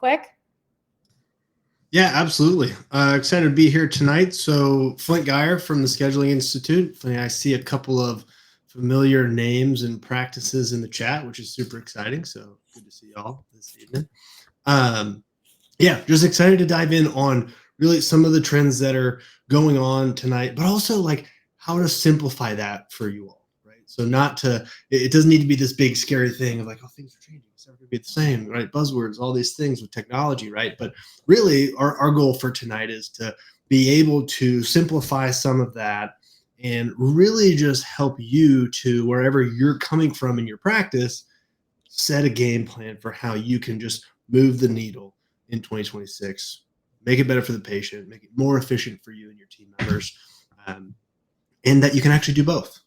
quick? Yeah, absolutely. Excited to be here tonight. So Flint Geyer from the Scheduling Institute. I see a couple of familiar names and practices in the chat, which is super exciting. So good to see y'all this evening. Yeah, just excited to dive in on really some of the trends that are going on tonight, but also like how to simplify that for you all, right? So it doesn't need to be this big scary thing of like, oh, things are changing. It's never gonna be the same, right? Buzzwords, all these things with technology, right? But really our goal for tonight is to be able to simplify some of that and really just help you to wherever you're coming from in your practice, set a game plan for how you can just move the needle in 2026, make it better for the patient, make it more efficient for you and your team members, and that you can actually do both.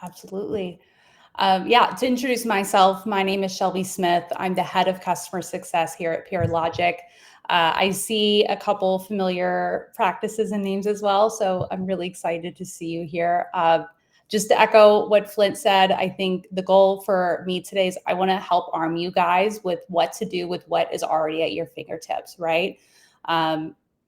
Absolutely. Yeah, to introduce myself, my name is Shelby Smith. I'm the head of customer success here at Peerlogic. I see a couple familiar practices and names as well, so I'm really excited to see you here. Just to echo what Flint said, I think the goal for me today is I want to help arm you guys with what to do with what is already at your fingertips, right?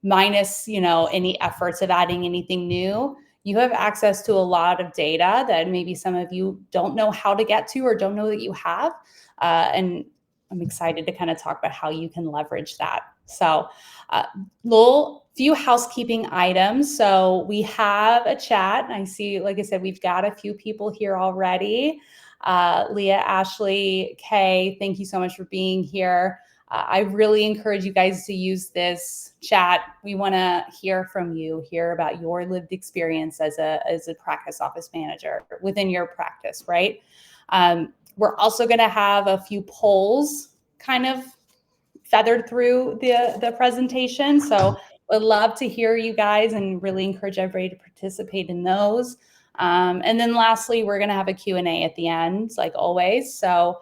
Minus, any efforts of adding anything new. You have access to a lot of data that maybe some of you don't know how to get to or don't know that you have. And I'm excited to kind of talk about how you can leverage that. So few housekeeping items. So we have a chat. I see, like I said, we've got a few people here already. Leah, Ashley, Kay, thank you so much for being here. I really encourage you guys to use this chat. We want to hear from you, hear about your lived experience as a practice office manager within your practice, right? We're also going to have a few polls kind of feathered through the presentation. So would love to hear you guys and really encourage everybody to participate in those. And then lastly, we're going to have a Q&A at the end, like always. So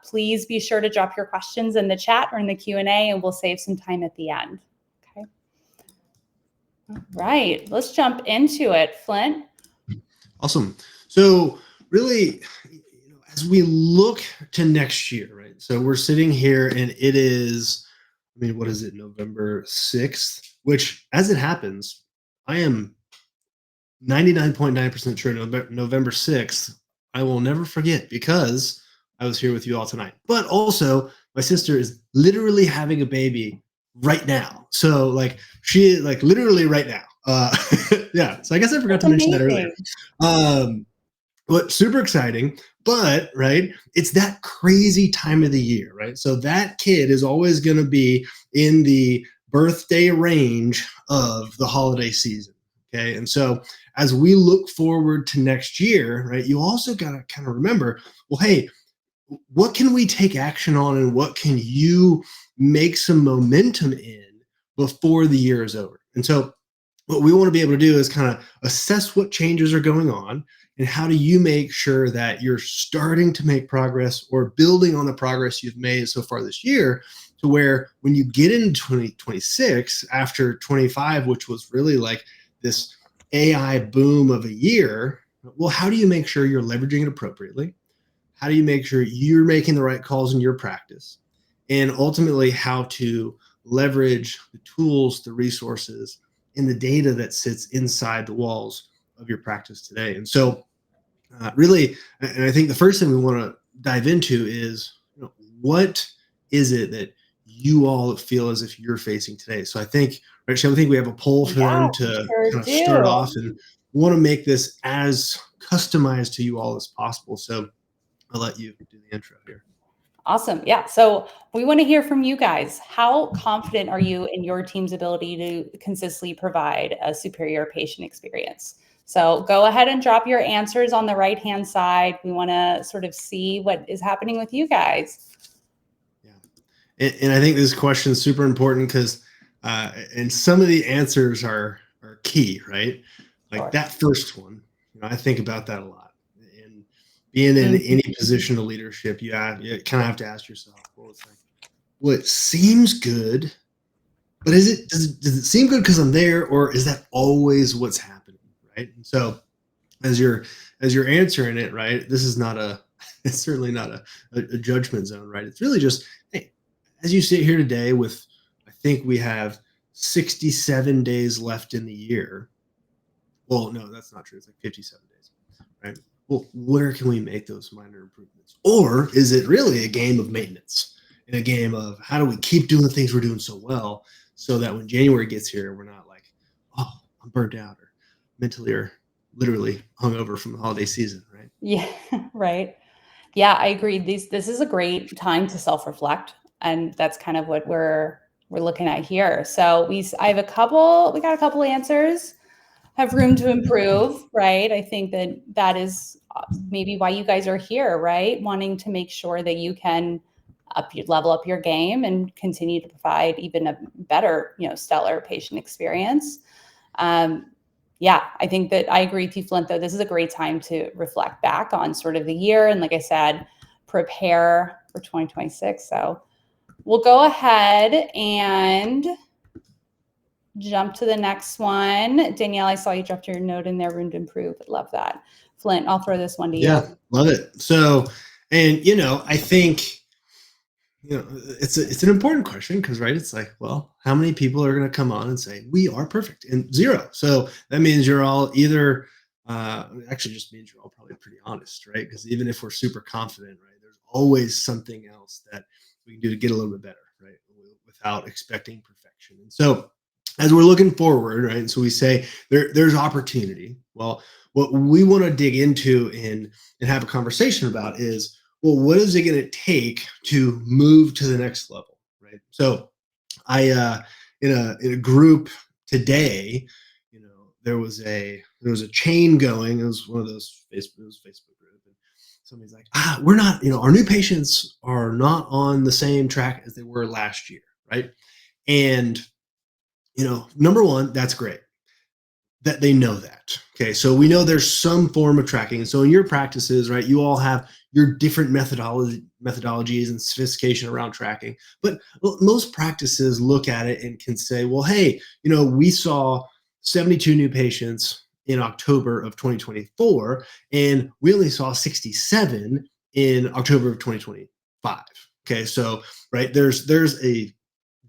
please be sure to drop your questions in the chat or in the Q&A, and we'll save some time at the end. Okay. All right, let's jump into it, Flint. Awesome. So really, as we look to next year, right? So we're sitting here and it is, what is it, November 6th, which as it happens, I am 99.9% sure November 6th, I will never forget because I was here with you all tonight. But also, my sister is literally having a baby right now. So she literally right now. Yeah. So I guess I forgot to mention that earlier. But super exciting. But right, it's that crazy time of the year, right? So that kid is always going to be in the birthday range of the holiday season. Okay. And so as we look forward to next year, right, you also got to kind of remember, well, hey, what can we take action on and what can you make some momentum in before the year is over? And so what we want to be able to do is kind of assess what changes are going on and how do you make sure that you're starting to make progress or building on the progress you've made so far this year to where when you get into 2026 after 25, which was really like this AI boom of a year, well, how do you make sure you're leveraging it appropriately? How do you make sure you're making the right calls in your practice? And ultimately how to leverage the tools, the resources, and the data that sits inside the walls of your practice today. And so really, and I think the first thing we want to dive into is what is it that you all feel as if you're facing today? So I think, right, Shelby, I think we have a poll for them to kind of start off, and we want to make this as customized to you all as possible. So I'll let you do the intro here. Awesome. Yeah. So we want to hear from you guys. How confident are you in your team's ability to consistently provide a superior patient experience? So go ahead and drop your answers on the right-hand side. We want to sort of see what is happening with you guys. Yeah. And I think this question is super important because, and some of the answers are key, right? Like sure. That first one, I think about that a lot. And being in any position of leadership, you kind of have to ask yourself, well, it's like, well, it seems good, but does it seem good because I'm there, or is that always what's happening, right? And so as you're answering it, right, this is not it's certainly not a judgment zone, right? It's really just, hey, as you sit here today with, I think we have 67 days left in the year. Well, no, that's not true. It's like 57 days, right? Well, where can we make those minor improvements? Or is it really a game of maintenance and a game of how do we keep doing the things we're doing so well so that when January gets here, we're not like, oh, I'm burnt out or mentally or literally hungover from the holiday season, right? Yeah, right. Yeah, I agree. This is a great time to self-reflect, and that's kind of what we're looking at here. So we got a couple answers. Have room to improve, right? I think that is maybe why you guys are here, right? Wanting to make sure that you can level up your game and continue to provide even a better, stellar patient experience. Yeah, I think that I agree with you, Flint, though. This is a great time to reflect back on sort of the year. And like I said, prepare for 2026. So we'll go ahead and jump to the next one. Danielle, I saw you dropped your note in there, room to improve. I love that. Flint, I'll throw this one to you. Yeah, love it. So, and I think, it's an important question because, right, it's like, well, how many people are going to come on and say we are perfect? And zero. So that means you're all either, actually just means you're all probably pretty honest, right? Because even if we're super confident, right, there's always something else that we can do to get a little bit better, right? Without expecting perfection. And so as we're looking forward, right, and so we say there's opportunity. Well, what we want to dig into and have a conversation about is, well, what is it going to take to move to the next level, right? So I in a group today, there was a chain going. It was one of those Facebook group, and somebody's like, we're not, our new patients are not on the same track as they were last year, right? And number one, that's great that they know that. Okay, so we know there's some form of tracking. And so in your practices, right, you all have your different methodologies and sophistication around tracking. But most practices look at it and can say, well, hey, we saw 72 new patients in October of 2024, and we only saw 67 in October of 2025. Okay, so right, there's a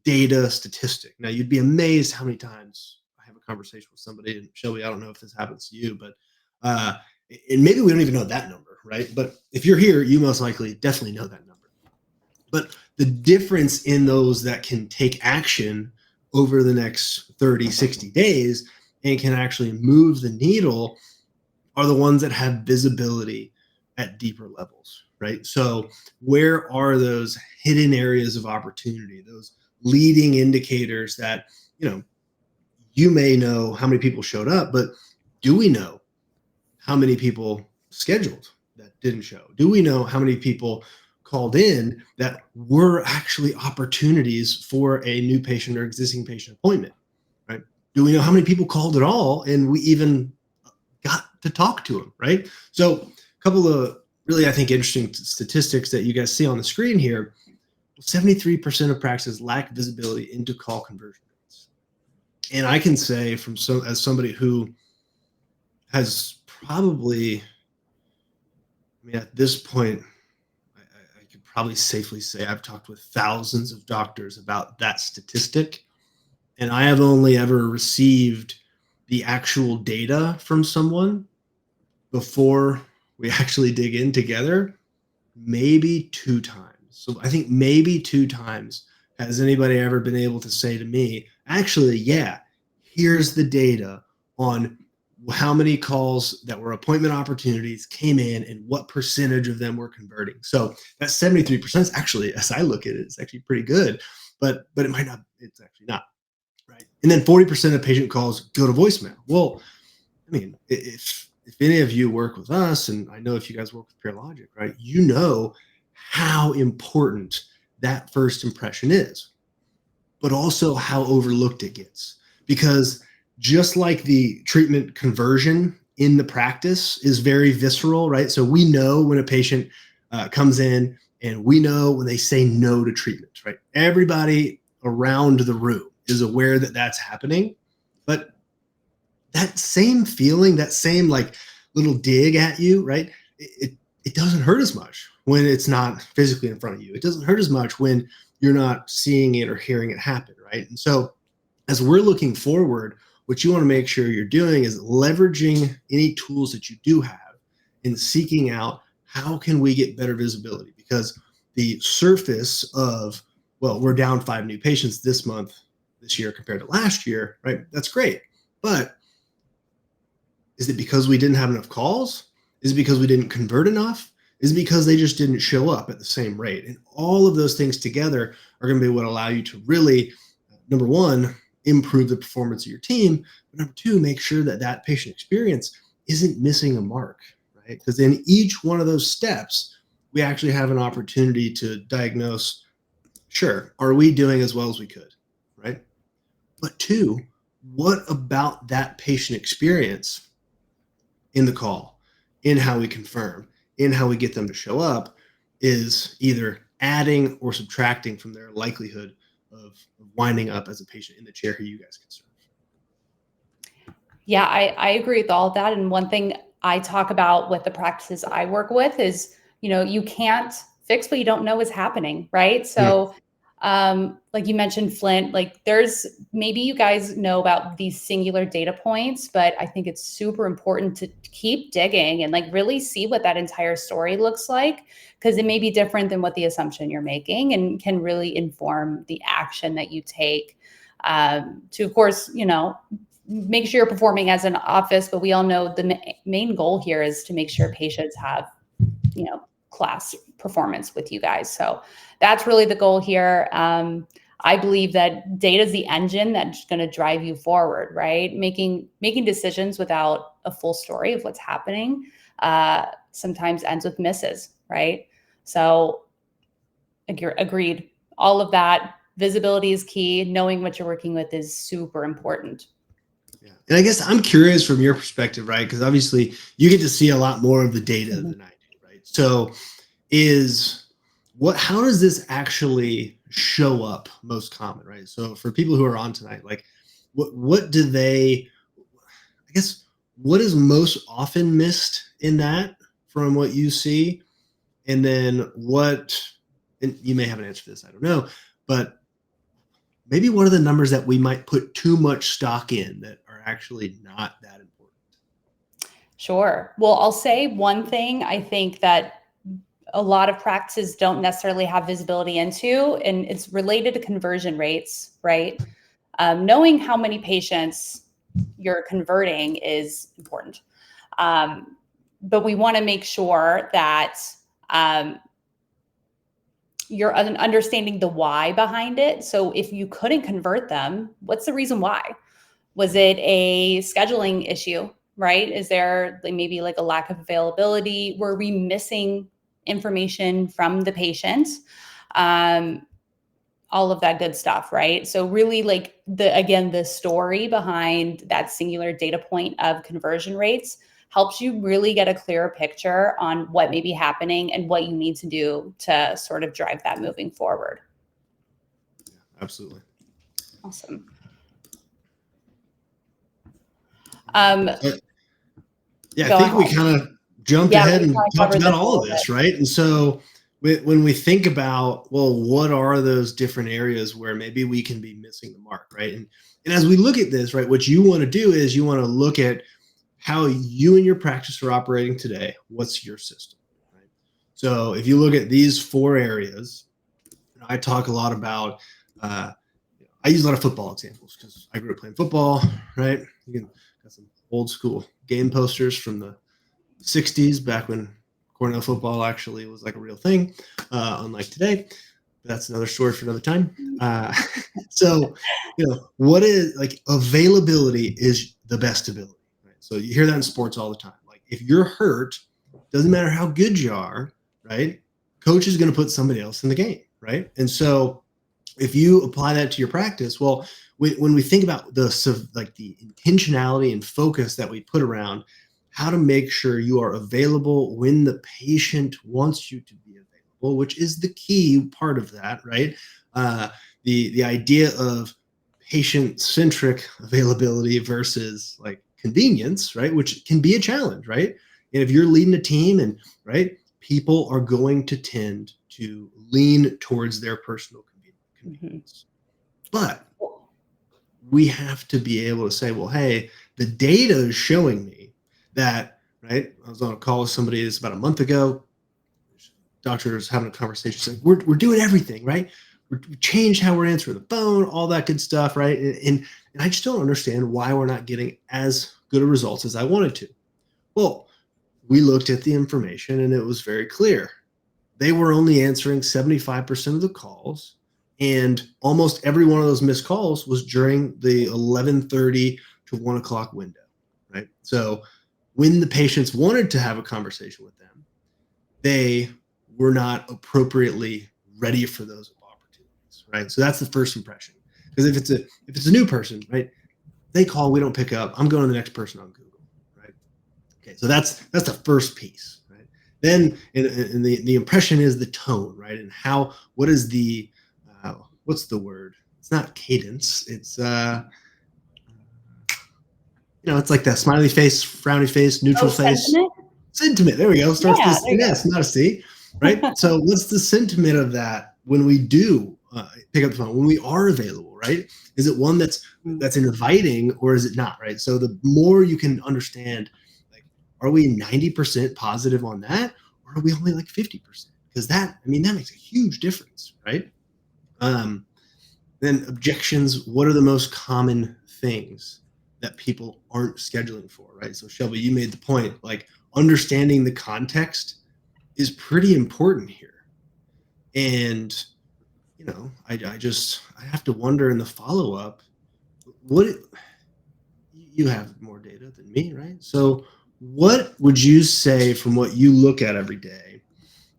data statistic. Now, you'd be amazed how many times I have a conversation with somebody, and Shelby, I don't know if this happens to you, but and maybe we don't even know that number, right? But if you're here, you most likely definitely know that number. But the difference in those that can take action over the next 30, 60 days and can actually move the needle are the ones that have visibility at deeper levels, right? So where are those hidden areas of opportunity, those leading indicators that, you may know how many people showed up, but do we know how many people scheduled that didn't show? Do we know how many people called in that were actually opportunities for a new patient or existing patient appointment, right? Do we know how many people called at all and we even got to talk to them, right? So a couple of really, I think, interesting statistics that you guys see on the screen here. 73% of practices lack visibility into call conversion rates. And I can say as somebody who has probably, at this point, I could probably safely say I've talked with thousands of doctors about that statistic. And I have only ever received the actual data from someone before we actually dig in together, maybe 2 times. So I think maybe 2 times has anybody ever been able to say to me, actually, yeah, here's the data on how many calls that were appointment opportunities came in and what percentage of them were converting. So that 73% is actually, as I look at it, it's actually pretty good, but it might not, it's actually not, right? And then 40% of patient calls go to voicemail. Well, if any of you work with us, and I know if you guys work with Peerlogic, right, you know how important that first impression is, but also how overlooked it gets. Because just like the treatment conversion in the practice is very visceral, right? So we know when a patient comes in, and we know when they say no to treatment, right? Everybody around the room is aware that that's happening, but that same feeling, that same like little dig at you, right? It doesn't hurt as much when it's not physically in front of you. It doesn't hurt as much when you're not seeing it or hearing it happen, right? And so as we're looking forward, what you want to make sure you're doing is leveraging any tools that you do have and seeking out how can we get better visibility, because the surface of, well, we're down 5 new patients this month, this year compared to last year, right? That's great. But is it because we didn't have enough calls? Is it because we didn't convert enough? Is it because they just didn't show up at the same rate? And all of those things together are going to be what allow you to really, number one, improve the performance of your team. But number two, make sure that that patient experience isn't missing a mark, right? Because in each one of those steps, we actually have an opportunity to diagnose, sure, are we doing as well as we could, right? But two, what about that patient experience in the call, in how we confirm, in how we get them to show up, is either adding or subtracting from their likelihood of winding up as a patient in the chair who you guys can serve. Yeah, I agree with all of that. And one thing I talk about with the practices I work with is, you can't fix what you don't know is happening, right? So, like you mentioned, Flint, like there's, maybe you guys know about these singular data points, but I think it's super important to keep digging and like really see what that entire story looks like, because it may be different than what the assumption you're making and can really inform the action that you take to, of course, make sure you're performing as an office, but we all know the main goal here is to make sure patients have, class performance with you guys. So that's really the goal here. I believe that data is the engine that's going to drive you forward, right? Making decisions without a full story of what's happening sometimes ends with misses, right? So agreed. All of that, visibility is key. Knowing what you're working with is super important. Yeah. And I guess I'm curious from your perspective, right? Because obviously you get to see a lot more of the data than I do, right? So how does this actually show up most common, right? So for people who are on tonight, like what do they, I guess, what is most often missed in that from what you see? And then and you may have an answer for this, I don't know, but maybe what are the numbers that we might put too much stock in that are actually not that important? Sure. Well, I'll say one thing I think that a lot of practices don't necessarily have visibility into, and it's related to conversion rates, right? Knowing how many patients you're converting is important. But we want to make sure that you're understanding the why behind it. So if you couldn't convert them, what's the reason why? Was it a scheduling issue, right? Is there maybe like a lack of availability? Were we missing information from the patient? All of that good stuff, right? So really like the story behind that singular data point of conversion rates helps you really get a clearer picture on what may be happening and what you need to do to sort of drive that moving forward. Absolutely. Awesome. I think we kind of jumped ahead and talked about all of this, right? And so when we think about, well, what are those different areas where maybe we can be missing the mark, right? And as we look at this, right, what you want to do is you want to look at how you and your practice are operating today. What's your system, right? So if you look at these 4 areas, I talk a lot about, I use a lot of football examples because I grew up playing football, right? You got some old school game posters from the 60s, back when Cornell football actually was like a real thing, unlike today. That's another story for another time. So, what is like availability is the best ability, right? So you hear that in sports all the time. Like if you're hurt, doesn't matter how good you are, right? Coach is going to put somebody else in the game, right? And so if you apply that to your practice, well, when we think about the intentionality and focus that we put around how to make sure you are available when the patient wants you to be available, which is the key part of that, right? The idea of patient-centric availability versus like convenience, right? Which can be a challenge, right? And if you're leading a team people are going to tend to lean towards their personal convenience. convenience. But we have to be able to say, well, hey, the data is showing me that, right? I was on a call with somebody this about a month ago. Doctor was having a conversation saying, we're doing everything, right? We changed how we're answering the phone, all that good stuff, right? And I just don't understand why we're not getting as good a results as I wanted to. Well, we looked at the information and it was very clear. They were only answering 75% of the calls, and almost every one of those missed calls was during the 11:30 to 1 o'clock window, right? So when the patients wanted to have a conversation with them, they were not appropriately ready for those opportunities, right? So that's the first impression. Because if it's a new person, right, they call, we don't pick up, I'm going to the next person on Google, right? Okay, so that's the first piece. Then and the impression is the tone, right? And what is the, what's the word? It's not cadence. It's, it's like that smiley face, frowny face, neutral face. Sentiment? Sentiment. There we go. Starts with an S, not a C, right? So what's the sentiment of that when we do pick up the phone, when we are available, right? Is it one that's inviting, or is it not, right? So the more you can understand, are we 90% positive on that, or are we only like 50%? Because that makes a huge difference, right? Then objections, what are the most common things that people aren't scheduling for, right? So Shelby, you made the point, like understanding the context is pretty important here. And, I have to wonder in the follow-up, you have more data than me, right? So what would you say from what you look at every day,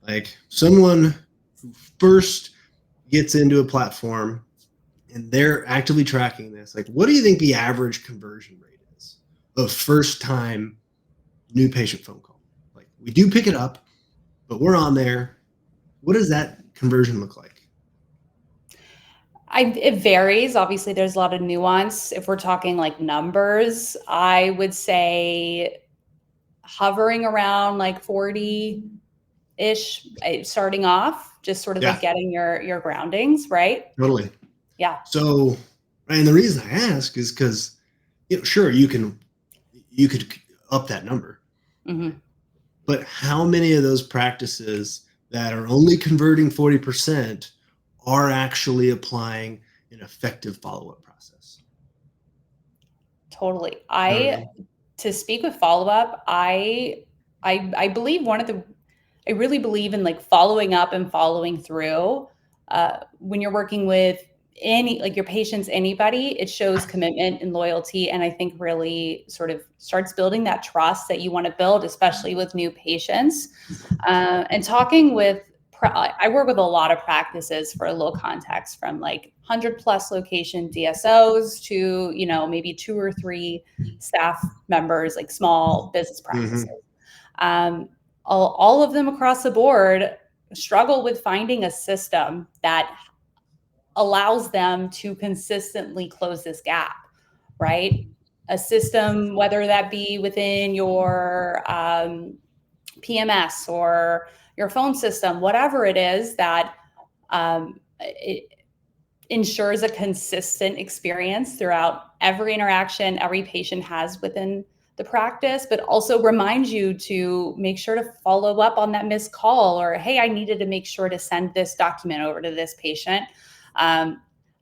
like someone who first gets into a platform and they're actively tracking this, like what do you think the average conversion rate is of first time new patient phone call? Like we do pick it up, but we're on there. What does that conversion look like? It varies. Obviously, there's a lot of nuance. If we're talking like numbers, I would say hovering around like 40-ish starting off, just sort of like getting your groundings, right? Totally. Yeah. So, and the reason I ask is because, sure, you could up that number, but how many of those practices that are only converting 40% are actually applying an effective follow-up process? Totally. To speak with follow-up, I believe I really believe in like following up and following through. When you're working with your patients, anybody, it shows commitment and loyalty. And I think really sort of starts building that trust that you want to build, especially with new patients. And talking with, I work with a lot of practices for a little context, from like 100+ location DSOs to, maybe 2 or 3 staff members, like small business practices. All of them across the board struggle with finding a system that allows them to consistently close this gap, right? A system, whether that be within your PMS or your phone system, whatever it is, that it ensures a consistent experience throughout every interaction every patient has within the practice, but also reminds you to make sure to follow up on that missed call, or, hey, I needed to make sure to send this document over to this patient. I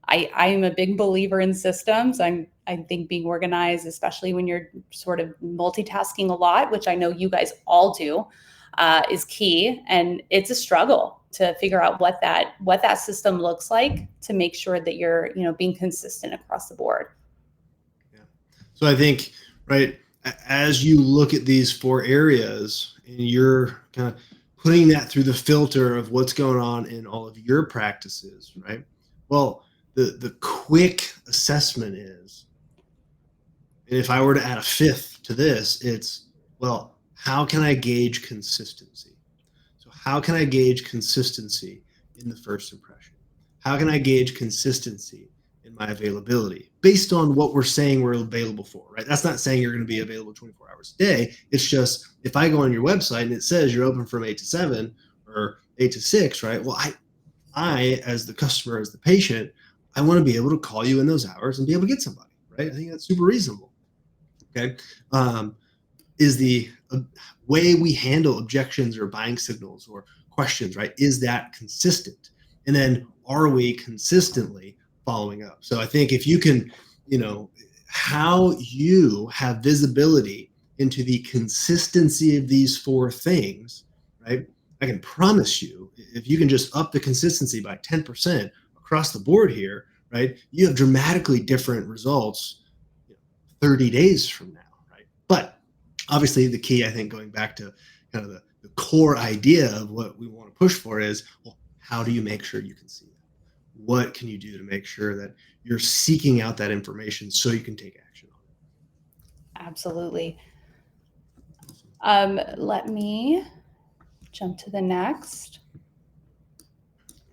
am a big believer in systems. I think being organized, especially when you're sort of multitasking a lot, which I know you guys all do, is key. And it's a struggle to figure out what that system looks like to make sure that you're, being consistent across the board. Yeah. So I think, right, as you look at these 4 areas and you're kind of putting that through the filter of what's going on in all of your practices, right? Well, the quick assessment is, and if I were to add a 5th to this, it's, well, how can I gauge consistency? So how can I gauge consistency in the first impression? How can I gauge consistency in my availability based on what we're saying we're available for, right? That's not saying you're going to be available 24 hours a day. It's just, if I go on your website and it says you're open from 8 to 7 or 8 to 6, right? Well, I, as the customer, as the patient, I want to be able to call you in those hours and be able to get somebody, right? I think that's super reasonable. Okay. Is the way we handle objections or buying signals or questions, right? Is that consistent? And then are we consistently following up? So I think if you can, how you have visibility into the consistency of these four things, right? I can promise you, if you can just up the consistency by 10% across the board here, right? You have dramatically different results 30 days from now, right? But obviously the key, I think, going back to kind of the core idea of what we want to push for is, well, how do you make sure you can see that? What can you do to make sure that you're seeking out that information so you can take action on it? Absolutely. Let me jump to the next.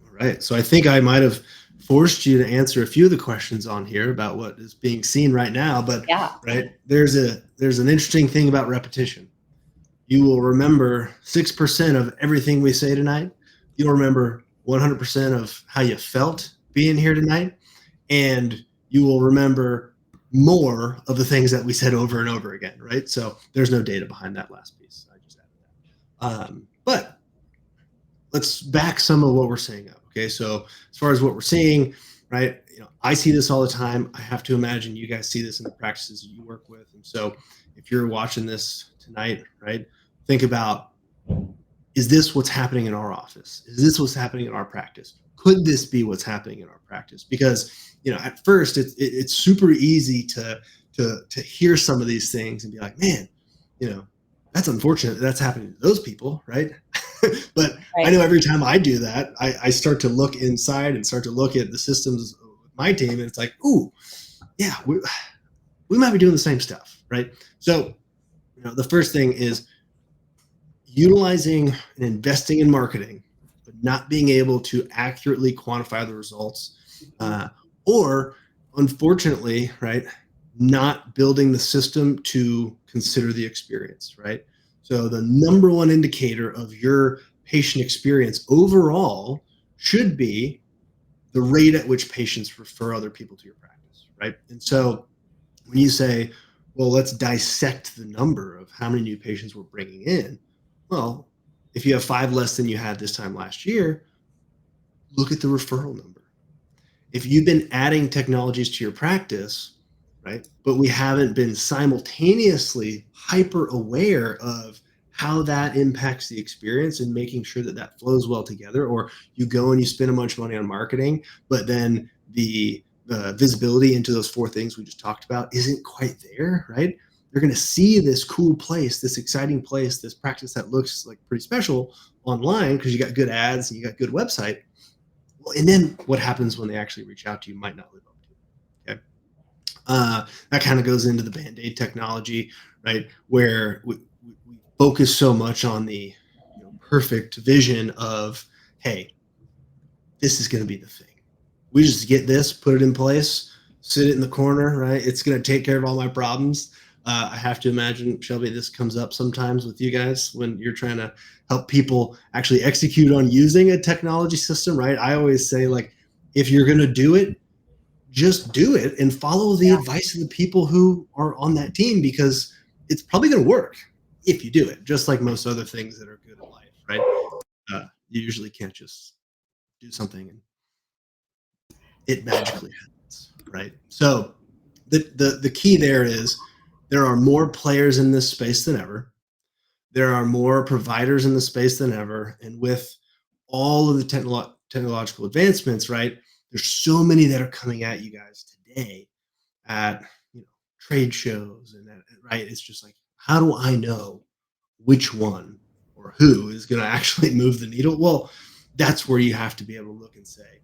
All right. So I think I might have forced you to answer a few of the questions on here about what is being seen right now, but Yeah. right, there's an interesting thing about repetition. You will remember 6% of everything we say tonight. You'll remember 100% of how you felt being here tonight, and you will remember more of the things that we said over and over again, right? So there's no data behind that last piece. I just added that. But let's back some of what we're saying up. Okay, so as far as what we're seeing, right? I see this all the time. I have to imagine you guys see this in the practices you work with. And so if you're watching this tonight, right, think about, is this what's happening in our office? Is this what's happening in our practice? Could this be what's happening in our practice? Because at first it's super easy to hear some of these things and be like, man, that's unfortunate that's happening to those people, right? But right. I know every time I do that, I start to look inside and start to look at the systems of my team, and it's like, ooh, yeah, we might be doing the same stuff, right? So, the first thing is utilizing and investing in marketing, but not being able to accurately quantify the results, or unfortunately, right, not building the system to consider the experience, right? So the number one indicator of your patient experience overall should be the rate at which patients refer other people to your practice, right? And so when you say, well, let's dissect the number of how many new patients we're bringing in, well, if you have 5 less than you had this time last year, look at the referral number. If you've been adding technologies to your practice, right, but we haven't been simultaneously hyper aware of how that impacts the experience and making sure that that flows well together, or you go and you spend a bunch of money on marketing, but then the visibility into those 4 things we just talked about isn't quite there, right? You're going to see this cool place, this exciting place, this practice that looks like pretty special online because you got good ads and you got good website. Well, and then what happens when they actually reach out to you might not live up to it. Okay. That kind of goes into the Band-Aid technology, right? Where we focus so much on the perfect vision of, hey, this is going to be the thing. We just get this, put it in place, sit it in the corner, right? It's going to take care of all my problems. I have to imagine, Shelby, this comes up sometimes with you guys when you're trying to help people actually execute on using a technology system, right? I always say, like, if you're going to do it, just do it and follow the advice of the people who are on that team, because it's probably going to work if you do it, just like most other things that are good in life, right? You usually can't just do something and it magically happens, right? So the key there is there are more players in this space than ever. There are more providers in the space than ever. And with all of the technological advancements, right, there's so many that are coming at you guys today at trade shows and that, right? It's just like, how do I know which one or who is going to actually move the needle? Well, that's where you have to be able to look and say,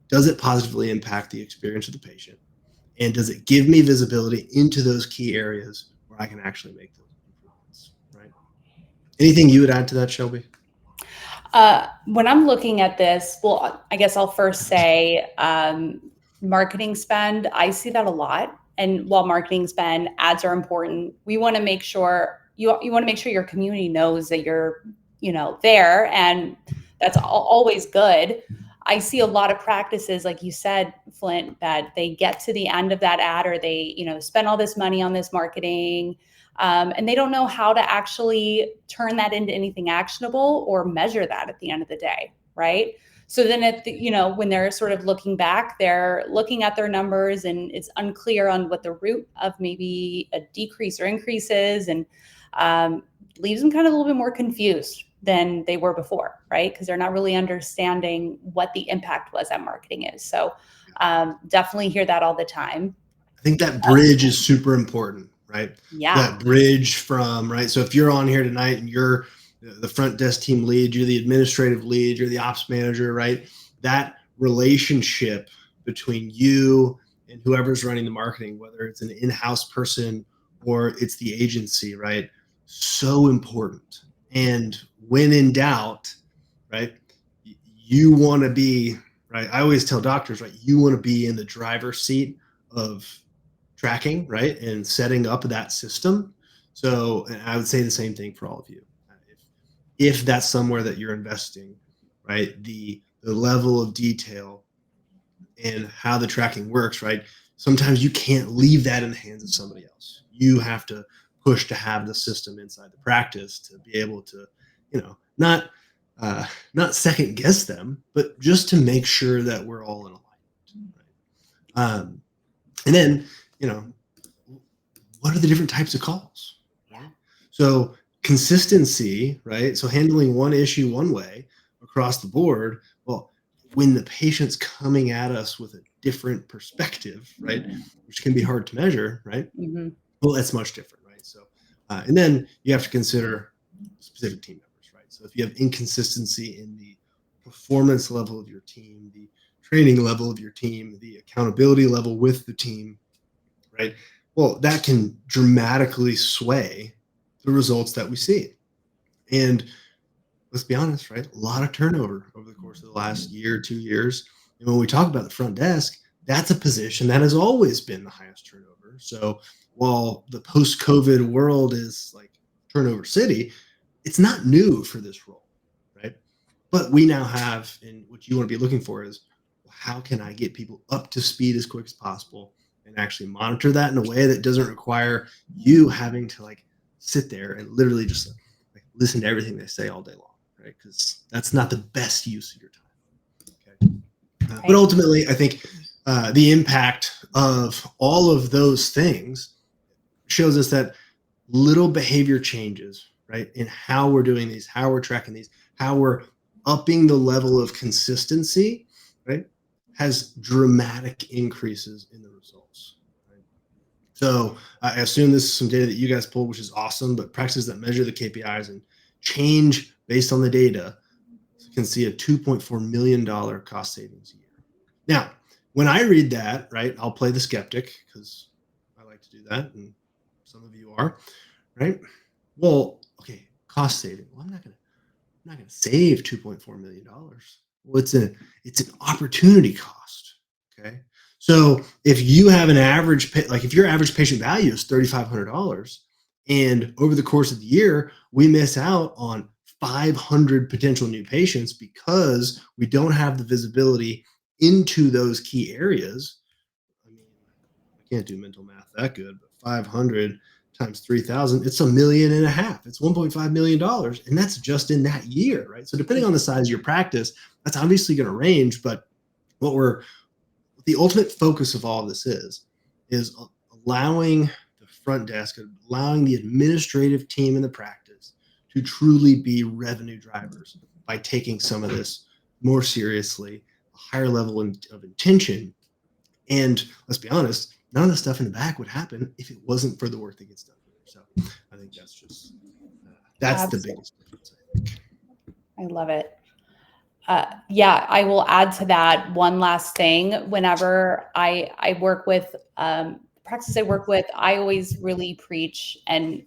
does it positively impact the experience of the patient? And does it give me visibility into those key areas where I can actually make those improvements, right? Anything you would add to that, Shelby? When I'm looking at this, well, I guess I'll first say marketing spend. I see that a lot. And while marketing spend, ads are important. We want to make sure you want to make sure your community knows that you're, there, and that's always good. I see a lot of practices, like you said, Flint, that they get to the end of that ad, or they, spend all this money on this marketing, and they don't know how to actually turn that into anything actionable or measure that at the end of the day, right? So then when they're sort of looking back, they're looking at their numbers and it's unclear on what the root of maybe a decrease or increase is, and leaves them kind of a little bit more confused than they were before, right? Because they're not really understanding what the impact was that marketing is. So definitely hear that all the time. I think that bridge is super important, right? Yeah. That bridge from, right? So if you're on here tonight and you're the front desk team lead, you're the administrative lead, you're the ops manager, right? That relationship between you and whoever's running the marketing, whether it's an in-house person or it's the agency, right? So important. And when in doubt, right, you want to be, right? I always tell doctors, right, you want to be in the driver's seat of tracking, right, and setting up that system. So, and I would say the same thing for all of you. If that's somewhere that you're investing, right, the level of detail and how the tracking works, right, sometimes you can't leave that in the hands of somebody else. You have to push to have the system inside the practice to be able to, not second guess them, but just to make sure that we're all in alignment. Right? And then, what are the different types of calls? Right? So consistency, right? So handling one issue one way across the board. Well, when the patient's coming at us with a different perspective, right, which can be hard to measure, right? Mm-hmm. Well, that's much different, right? So, and then you have to consider specific team members, right? So if you have inconsistency in the performance level of your team, the training level of your team, the accountability level with the team, right? Well, that can dramatically sway the results that we see. And let's be honest, right? A lot of turnover over the course of the last year, 2 years. And when we talk about the front desk, that's a position that has always been the highest turnover. So while the post-COVID world is like turnover city, it's not new for this role, right? But we now have, and what you want to be looking for is, how can I get people up to speed as quick as possible and actually monitor that in a way that doesn't require you having to like sit there and literally just like listen to everything they say all day long, right? Because that's not the best use of your time. Okay. But ultimately, I think the impact of all of those things shows us that little behavior changes, right, in how we're doing these, how we're tracking these, how we're upping the level of consistency, right, has dramatic increases in the results. Right? So I assume this is some data that you guys pulled, which is awesome, but practices that measure the KPIs and change based on the data can see a $2.4 million cost savings a year. Now, when I read that, right, I'll play the skeptic because I like to do that, and some of you are, right? Well, okay, cost saving. Well, I'm not gonna save $2.4 million. Well, it's an opportunity cost. Okay, so if you have an average, if your average patient value is $3,500, and over the course of the year we miss out on 500 potential new patients because we don't have the visibility into those key areas. I mean, I can't do mental math that good, but 500 times 3,000, it's $1.5 million. It's $1.5 million. And that's just in that year, right? So depending on the size of your practice, that's obviously going to range. But the ultimate focus of all of this is allowing the front desk, allowing the administrative team in the practice to truly be revenue drivers by taking some of this more seriously, a higher level of intention. And let's be honest, none of the stuff in the back would happen if it wasn't for the work that gets done here. So I think that's just, that's Absolutely. The biggest difference, I think. I love it. Yeah, I will add to that one last thing. Whenever I work with practices I work with, I always really preach and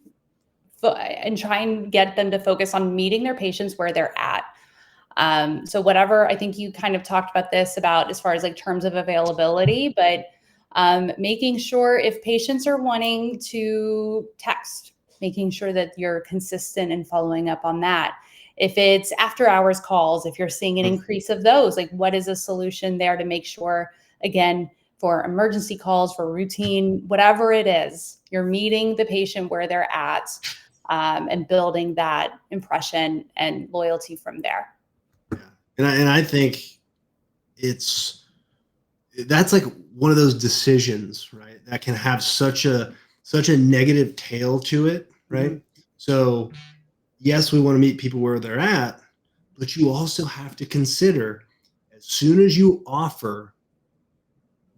try and get them to focus on meeting their patients where they're at. So whatever, I think you kind of talked about this about as far as like terms of availability, but making sure if patients are wanting to text, making sure that you're consistent in following up on that. If it's after hours calls, if you're seeing an increase of those, like what is a solution there to make sure, again, for emergency calls, for routine, whatever it is, you're meeting the patient where they're at, and building that impression and loyalty from there. Yeah. And I think that's like one of those decisions, right? That can have such a negative tail to it, right? Mm-hmm. So yes, we want to meet people where they're at, but you also have to consider, as soon as you offer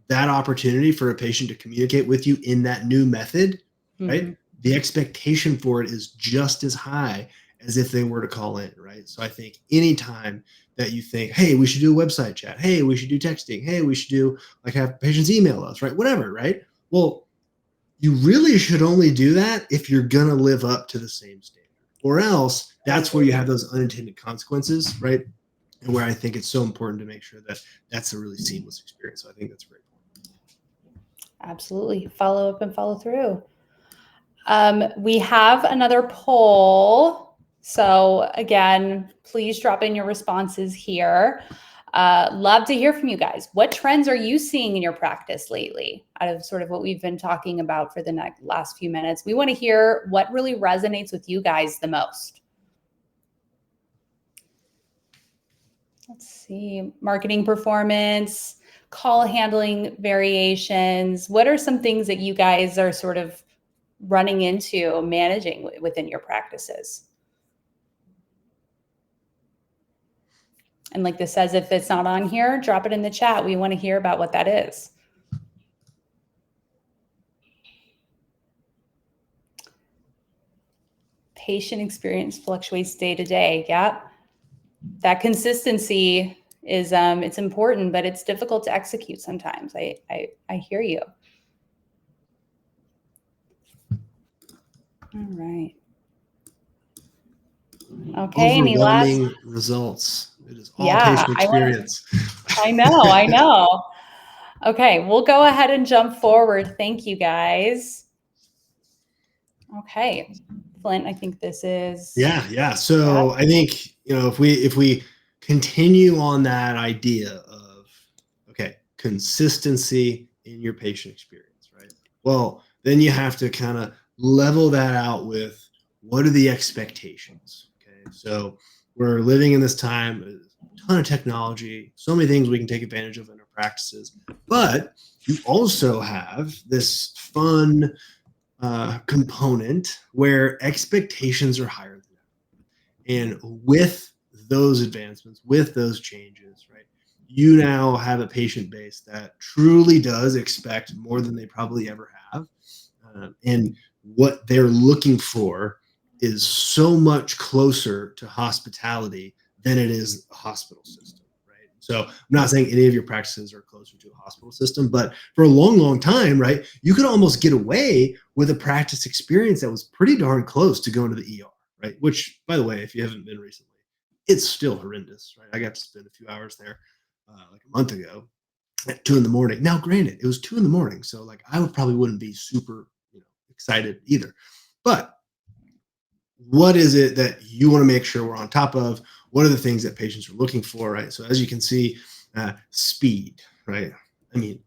that opportunity for a patient to communicate with you in that new method, right? The expectation for it is just as high as if they were to call in, right? So I think anytime that you think, hey, we should do a website chat, hey, we should do texting, hey, we should do like have patients email us, right? Whatever, right? Well, you really should only do that if you're gonna live up to the same standard, or else that's where you have those unintended consequences, right? And where I think it's so important to make sure that that's a really seamless experience. So I think that's great. Absolutely. Follow up and follow through. We have another poll. So again, please drop in your responses here. Love to hear from you guys. What trends are you seeing in your practice lately out of sort of what we've been talking about for the last few minutes? We want to hear what really resonates with you guys the most. Let's see, marketing performance, call handling variations. What are some things that you guys are sort of running into managing within your practices? And like this says, if it's not on here, drop it in the chat. We want to hear about what that is. Patient experience fluctuates day to day. Yeah. That consistency is it's important, but it's difficult to execute sometimes. I hear you. All right. Okay. Any last results? It is all patient experience. I know. Okay, we'll go ahead and jump forward. Thank you, guys. Okay, Flint, I think this is. Yeah. So I think, if we continue on that idea of, okay, consistency in your patient experience, right? Well, then you have to kind of level that out with, what are the expectations? Okay, so we're living in this time, a ton of technology, so many things we can take advantage of in our practices, but you also have this fun component where expectations are higher than ever. And with those advancements, with those changes, right, you now have a patient base that truly does expect more than they probably ever have. And what they're looking for is so much closer to hospitality than it is a hospital system, right? So I'm not saying any of your practices are closer to a hospital system, but for a long, long time, right, you could almost get away with a practice experience that was pretty darn close to going to the ER, right? Which, by the way, if you haven't been recently, it's still horrendous, right? I got to spend a few hours there like a month ago at 2 a.m. Now, granted, it was 2 a.m, so like I probably wouldn't be super excited either. But what is it that you want to make sure we're on top of? What are the things that patients are looking for, right? So as you can see, speed, right? I mean,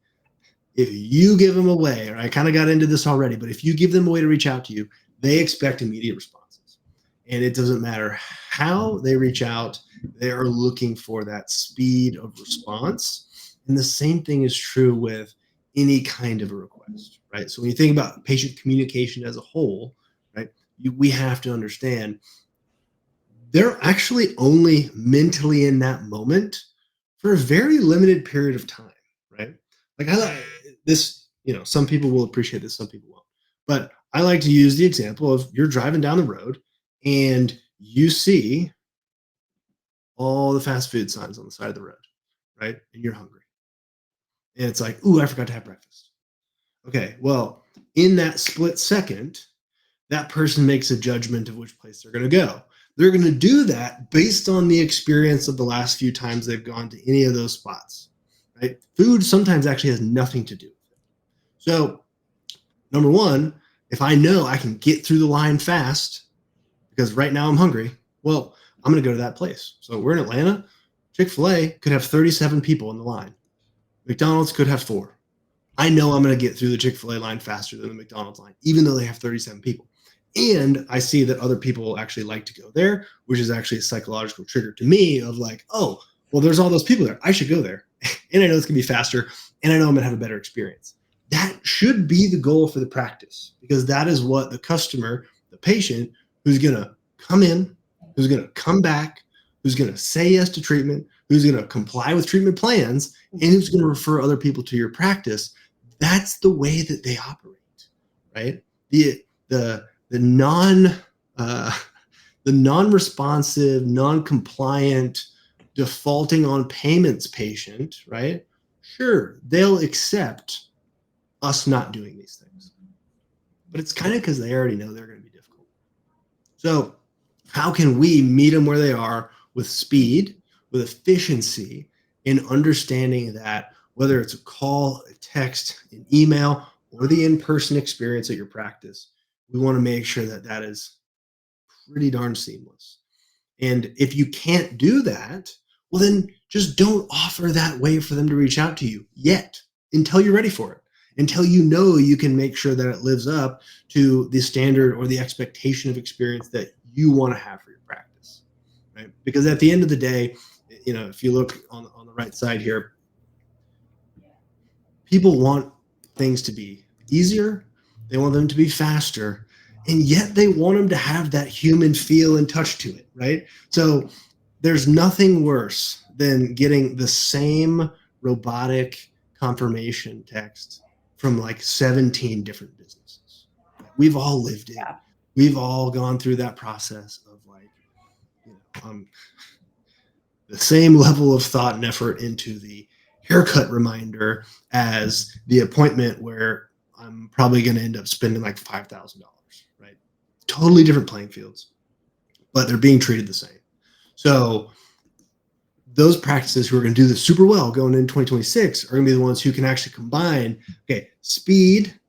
if you give them a way, or I kind of got into this already, but if you give them a way to reach out to you, they expect immediate responses. And it doesn't matter how they reach out, they are looking for that speed of response. And the same thing is true with any kind of a request, right? So when you think about patient communication as a whole, right, we have to understand they're actually only mentally in that moment for a very limited period of time, right? Like I like this, some people will appreciate this, some people won't. But I like to use the example of you're driving down the road and you see all the fast food signs on the side of the road, right? And you're hungry. And it's like, ooh, I forgot to have breakfast. Okay, well, in that split second, that person makes a judgment of which place they're going to go. They're going to do that based on the experience of the last few times they've gone to any of those spots, right? Food sometimes actually has nothing to do with it. So, number one, if I know I can get through the line fast because right now I'm hungry, well, I'm going to go to that place. So we're in Atlanta. Chick-fil-A could have 37 people in the line. McDonald's could have 4. I know I'm going to get through the Chick-fil-A line faster than the McDonald's line, even though they have 37 people. And I see that other people actually like to go there, which is actually a psychological trigger to me of like, oh, well, there's all those people there. I should go there. And I know it's going to be faster. And I know I'm going to have a better experience. That should be the goal for the practice, because that is what the customer, the patient, who's going to come in, who's going to come back, who's going to say yes to treatment, who's going to comply with treatment plans, and who's going to refer other people to your practice. That's the way that they operate, right? The non-responsive, non-compliant, defaulting on payments patient, right? Sure, they'll accept us not doing these things, but it's kind of because they already know they're going to be difficult. So how can we meet them where they are with speed, with efficiency, in understanding that whether it's a call, a text, an email, or the in-person experience at your practice, we want to make sure that that is pretty darn seamless. And if you can't do that, well, then just don't offer that way for them to reach out to you yet, until you're ready for it, until you know you can make sure that it lives up to the standard or the expectation of experience that you want to have for your practice, right? Because at the end of the day, if you look on the right side here, people want things to be easier. They want them to be faster, and yet they want them to have that human feel and touch to it, right? So there's nothing worse than getting the same robotic confirmation text from like 17 different businesses. We've all lived it. Yeah. We've all gone through that process of like, the same level of thought and effort into the haircut reminder as the appointment where I'm probably going to end up spending like $5,000, right? Totally different playing fields, but they're being treated the same. So those practices who are going to do this super well going into 2026 are going to be the ones who can actually combine, speed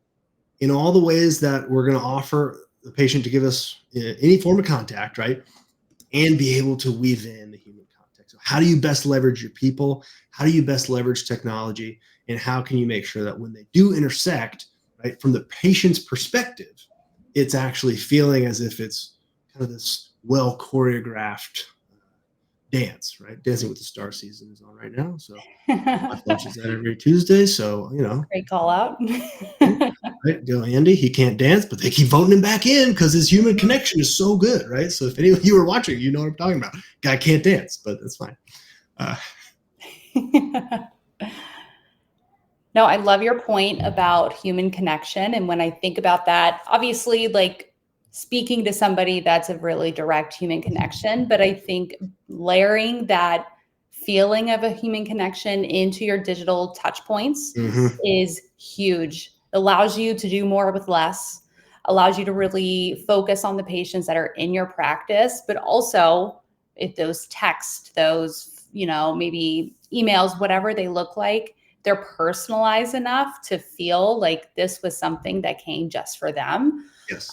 in all the ways that we're going to offer the patient to give us any form of contact, right? And be able to weave in the human contact. So how do you best leverage your people? How do you best leverage technology? And how can you make sure that when they do intersect, right, from the patient's perspective, it's actually feeling as if it's kind of this well choreographed dance, right? Dancing with the Star season is on right now. So my watches that every Tuesday. So, Great call out. right? Go Andy, he can't dance, but they keep voting him back in because his human connection is so good, right? So if any of you are watching, you know what I'm talking about. Guy can't dance, but that's fine. No, I love your point about human connection. And when I think about that, obviously, like speaking to somebody, that's a really direct human connection. But I think layering that feeling of a human connection into your digital touch points is huge. It allows you to do more with less, allows you to really focus on the patients that are in your practice, but also if those texts, those, maybe emails, whatever they look like, they're personalized enough to feel like this was something that came just for them. Yes.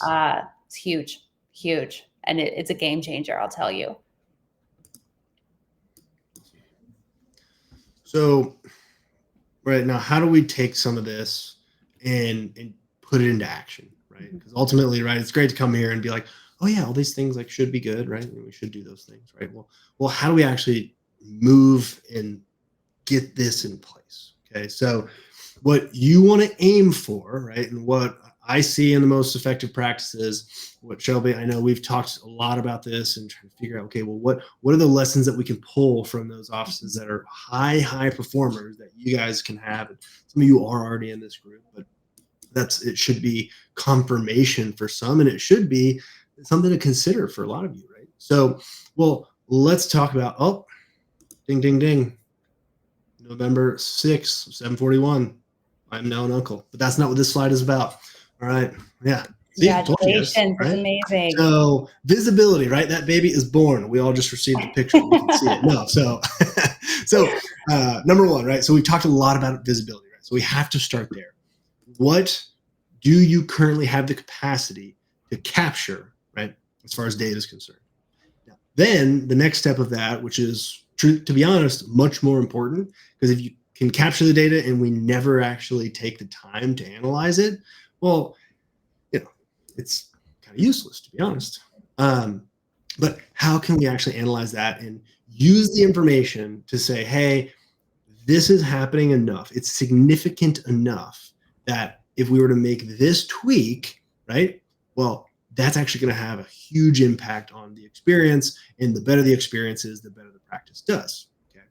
It's huge, huge. And it's a game changer, I'll tell you. So right now, how do we take some of this and put it into action, right? Because ultimately, right, it's great to come here and be like, oh yeah, all these things like should be good, right? And we should do those things, right? Well, how do we actually move and get this in place? Okay, so what you want to aim for, right, and what I see in the most effective practices, what Shelby, I know we've talked a lot about this and trying to figure out, okay, well, what are the lessons that we can pull from those offices that are high performers that you guys can have? And some of you are already in this group, but it should be confirmation for some, and it should be something to consider for a lot of you, right? So, well, let's talk about, ding, ding, ding. November 6th, 7:41. I'm now an uncle, but that's not what this slide is about. All right. Yeah. See, Congratulations. Right? That's amazing. So visibility, right? That baby is born. We all just received the picture. We can see it. No. So number one, right? So we talked a lot about visibility, right? So we have to start there. What do you currently have the capacity to capture, right? As far as data is concerned. Now, Then the next step of that, which is, to be honest, much more important, because if you can capture the data and we never actually take the time to analyze it, well, it's kind of useless, to be honest. But how can we actually analyze that and use the information to say, hey, this is happening enough. It's significant enough that if we were to make this tweak, right, well, that's actually going to have a huge impact on the experience. And the better the experience is, the better the practice does. Okay.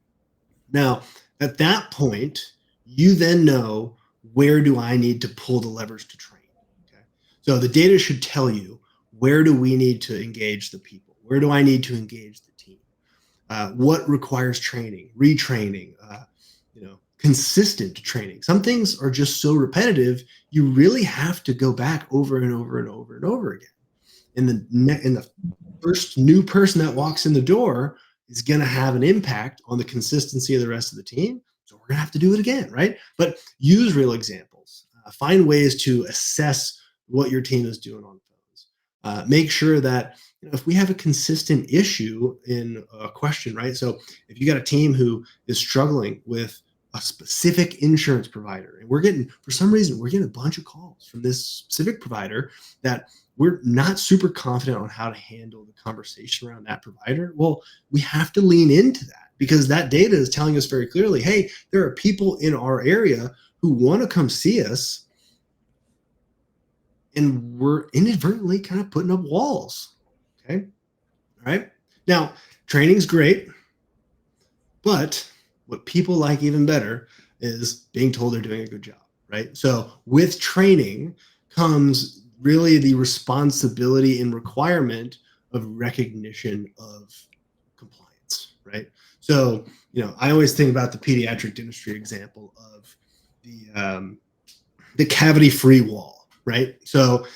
Now, at that point, you then know, where do I need to pull the levers to train? Okay. So the data should tell you, where do we need to engage the people? Where do I need to engage the team? What requires training, retraining, consistent training? Some things are just so repetitive, you really have to go back over and over and over and over again. And the first new person that walks in the door is going to have an impact on the consistency of the rest of the team. So we're going to have to do it again, right? But use real examples. Find ways to assess what your team is doing on phones. Make sure that if we have a consistent issue in a question, right? So if you got a team who is struggling with a specific insurance provider, and for some reason, we're getting a bunch of calls from this specific provider that we're not super confident on how to handle the conversation around that provider. Well, we have to lean into that, because that data is telling us very clearly, hey, there are people in our area who want to come see us, and we're inadvertently kind of putting up walls. Okay. All right. Now, training's great, but what people like even better is being told they're doing a good job, right? So with training comes really the responsibility and requirement of recognition of compliance, right? So, I always think about the pediatric dentistry example of the cavity-free wall, right? So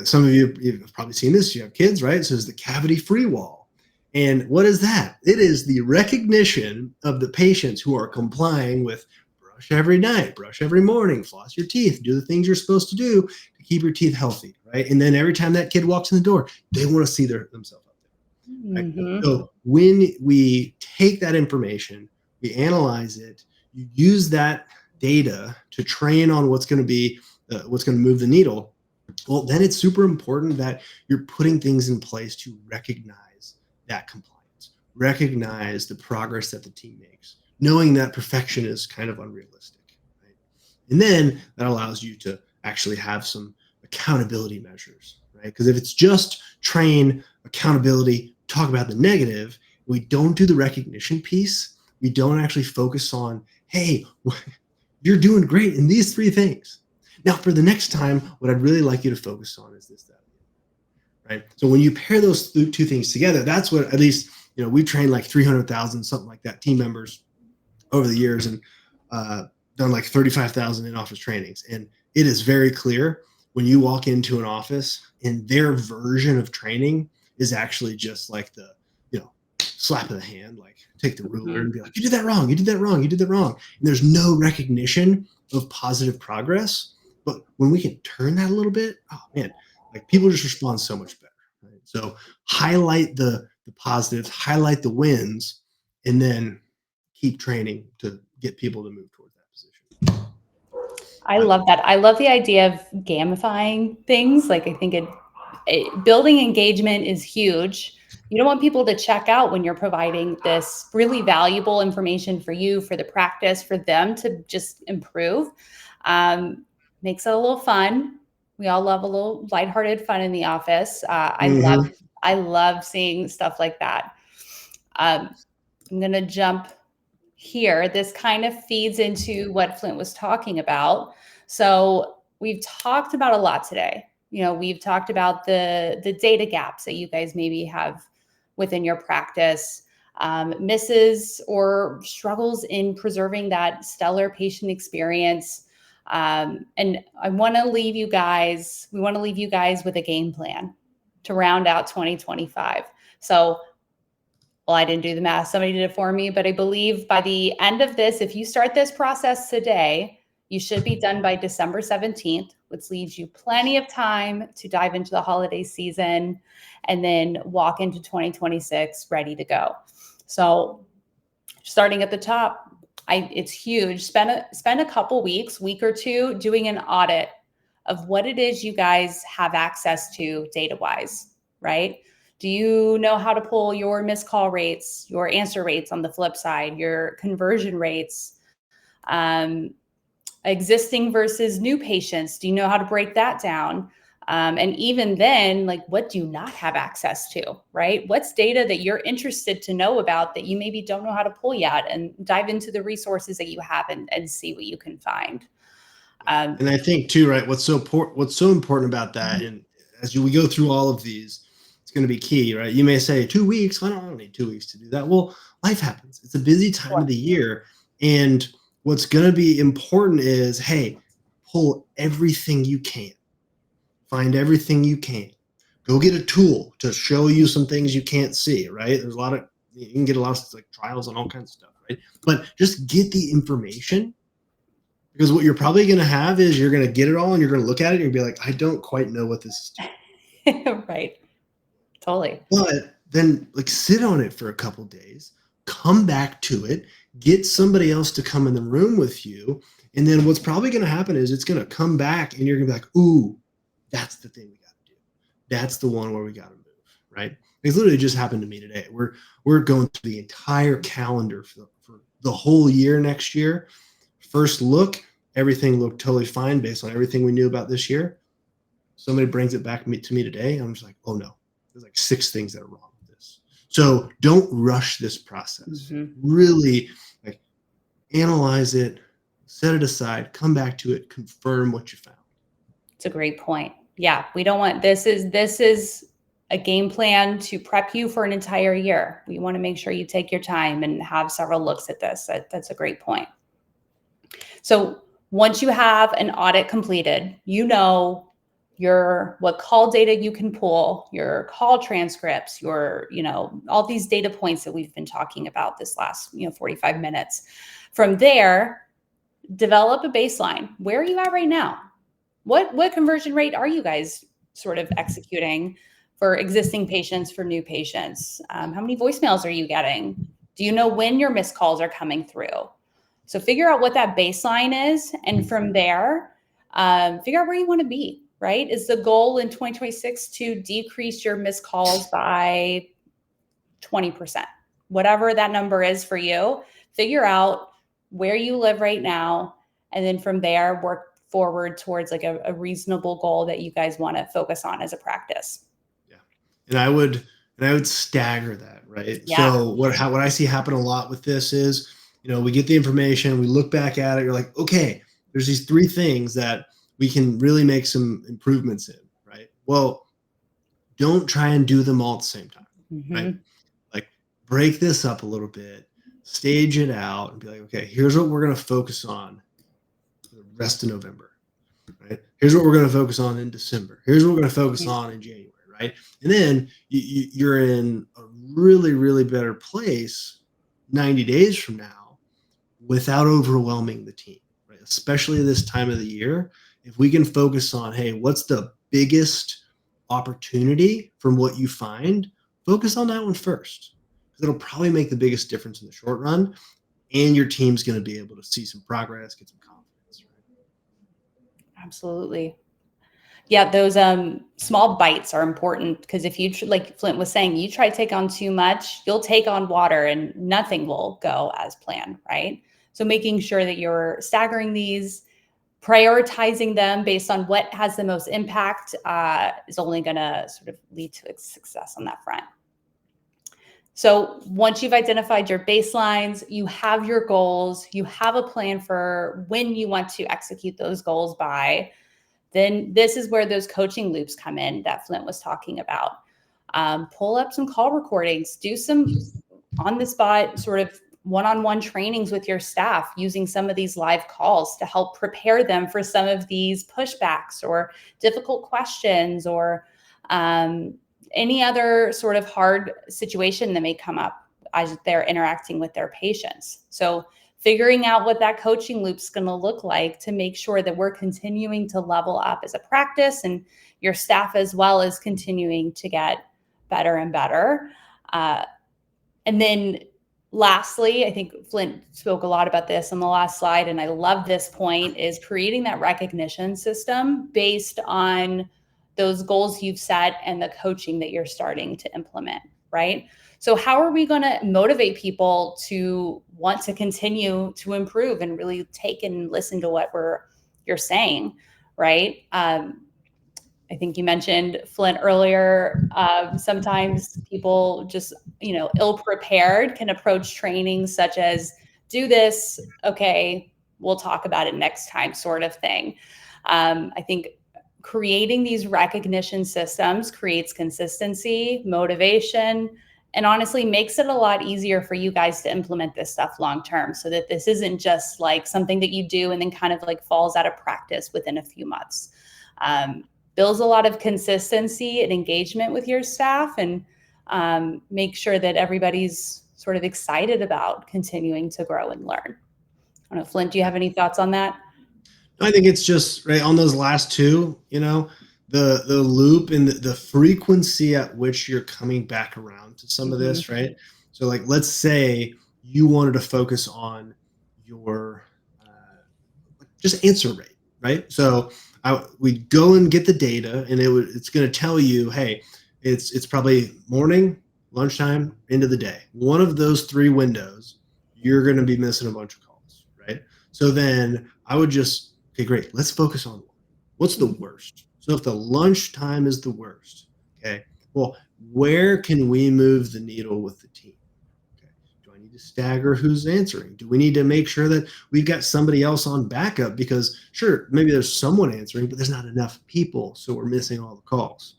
some of you've probably seen this. You have kids, right? So it's the cavity-free wall. And what is that? It is the recognition of the patients who are complying with brush every night, brush every morning, floss your teeth, do the things you're supposed to do to keep your teeth healthy, right? And then every time that kid walks in the door, they want to see themselves up there. Right? Mm-hmm. So when we take that information, we analyze it, you use that data to train on what's going to move the needle. Well, then it's super important that you're putting things in place to recognize that compliance, recognize the progress that the team makes, knowing that perfection is kind of unrealistic. Right? And then that allows you to actually have some accountability measures, right? Because if it's just train, accountability, talk about the negative, we don't do the recognition piece. We don't actually focus on, hey, you're doing great in these 3 things. Now, for the next time, what I'd really like you to focus on is this, that, right? So when you pair those 2 things together, that's what, at least, we've trained like 300,000, something like that, team members over the years, and done like 35,000 in-office trainings. And it is very clear when you walk into an office and their version of training is actually just like the, slap of the hand, like take the ruler and be like, you did that wrong, you did that wrong, you did that wrong. And there's no recognition of positive progress. But when we can turn that a little bit, oh man, like people just respond so much better. Right? So highlight the positives, highlight the wins, and then keep training to get people to move towards that position. I love that. I love the idea of gamifying things. Like I think building engagement is huge. You don't want people to check out when you're providing this really valuable information for you, for the practice, for them to just improve. Makes it a little fun. We all love a little lighthearted fun in the office. I love seeing stuff like that. I'm going to jump here. This kind of feeds into what Flint was talking about. So we've talked about a lot today. We've talked about the data gaps that you guys maybe have within your practice, misses or struggles in preserving that stellar patient experience. And we want to leave you guys with a game plan to round out 2025. So, well, I didn't do the math. Somebody did it for me, but I believe by the end of this, if you start this process today, You should be done by December 17th, which leaves you plenty of time to dive into the holiday season and then walk into 2026 ready to go. So starting at the top, it's huge. Spend a couple weeks, week or two, doing an audit of what it is you guys have access to data-wise, right? Do you know how to pull your missed call rates, your answer rates on the flip side, your conversion rates, existing versus new patients? Do you know how to break that down? And even then, like, what do you not have access to, right? What's data that you're interested to know about that you maybe don't know how to pull yet? And dive into the resources that you have and see what you can find. And I think too, right, what's so important about that, and we go through all of these, it's going to be key, right? You may say 2 weeks. I don't need 2 weeks to do that. Well, life happens. It's a busy time of the year. And what's going to be important is, hey, pull everything you can. Find everything you can. Go get a tool to show you some things you can't see, right? There's you can get a lot of like trials and all kinds of stuff, right? But just get the information, because what you're probably going to have is you're going to get it all and you're going to look at it and you'll be like, I don't quite know what this is doing. Right. Totally. But then like sit on it for a couple days, come back to it, get somebody else to come in the room with you. And then what's probably going to happen is it's going to come back and you're going to be like, ooh, that's the thing we got to do. That's the one where we got to move, right? It's literally just happened to me today. We're going through the entire calendar for the whole year next year. First look, everything looked totally fine based on everything we knew about this year. Somebody brings it back to me today. I'm just like, oh no, there's like 6 things that are wrong with this. So don't rush this process. Really like analyze it, set it aside, come back to it, confirm what you found. It's a great point. Yeah, we don't want this is a game plan to prep you for an entire year. We want to make sure you take your time and have several looks at this. That's a great point. So once you have an audit completed, you know what call data you can pull, your call transcripts, all these data points that we've been talking about this last 45 minutes. From there, develop a baseline. Where are you at right now? What conversion rate are you guys sort of executing for existing patients, for new patients? How many voicemails are you getting? Do you know when your missed calls are coming through? So figure out what that baseline is. And from there, figure out where you want to be, right? Is the goal in 2026 to decrease your missed calls by 20%? Whatever that number is for you, figure out where you live right now. And then from there, work forward towards like a reasonable goal that you guys want to focus on as a practice. Yeah. And I would stagger that, right? Yeah. So what I see happen a lot with this is, we get the information, we look back at it, you're like, okay, there's these 3 things that we can really make some improvements in, right? Well, don't try and do them all at the same time, right? Like break this up a little bit, stage it out and be like, okay, here's what we're going to focus on for the rest of November, right? Here's what we're going to focus on in December. Here's what we're going to focus on in January, right? And then you're in a really, really better place 90 days from now without overwhelming the team, right? Especially this time of the year. If we can focus on, hey, what's the biggest opportunity from what you find, focus on that one first, because it'll probably make the biggest difference in the short run, and your team's going to be able to see some progress, get some confidence. Right? Absolutely. Yeah, those small bites are important, because if you, like Flint was saying, you try to take on too much, you'll take on water and nothing will go as planned, right? So making sure that you're staggering these, prioritizing them based on what has the most impact is only going to sort of lead to success on that front. So once you've identified your baselines, you have your goals, you have a plan for when you want to execute those goals by, then this is where those coaching loops come in that Flint was talking about. Pull up some call recordings, do some on the spot sort of one-on-one trainings with your staff using some of these live calls to help prepare them for some of these pushbacks or difficult questions or any other sort of hard situation that may come up as they're interacting with their patients. So figuring out what that coaching loop's going to look like to make sure that we're continuing to level up as a practice, and your staff as well is continuing to get better and better. And then lastly, I think Flint spoke a lot about this on the last slide, and I love this point, is creating that recognition system based on those goals you've set and the coaching that you're starting to implement, right? So how are we going to motivate people to want to continue to improve and really take and listen to what you're saying, right? I think you mentioned, Flint, earlier, sometimes people just, ill-prepared can approach training such as, do this, okay, we'll talk about it next time, sort of thing. I think creating these recognition systems creates consistency, motivation, and honestly makes it a lot easier for you guys to implement this stuff long-term, so that this isn't just like something that you do and then kind of like falls out of practice within a few months. Builds a lot of consistency and engagement with your staff, and make sure that everybody's sort of excited about continuing to grow and learn. I don't know, Flint, do you have any thoughts on that? I think it's just right on those last two, the loop and the frequency at which you're coming back around to some of this, right? So like, let's say you wanted to focus on your just answer rate, right? So we go and get the data, and it's going to tell you, hey, it's probably morning, lunchtime, end of the day. One of those three windows, you're going to be missing a bunch of calls, right? So then I would just, okay, great, let's focus on what's the worst. So if the lunchtime is the worst, okay, well, where can we move the needle with the team? Do I need to stagger who's answering? Do we need to make sure that we've got somebody else on backup? Because sure, maybe there's someone answering, but there's not enough people, so we're missing all the calls.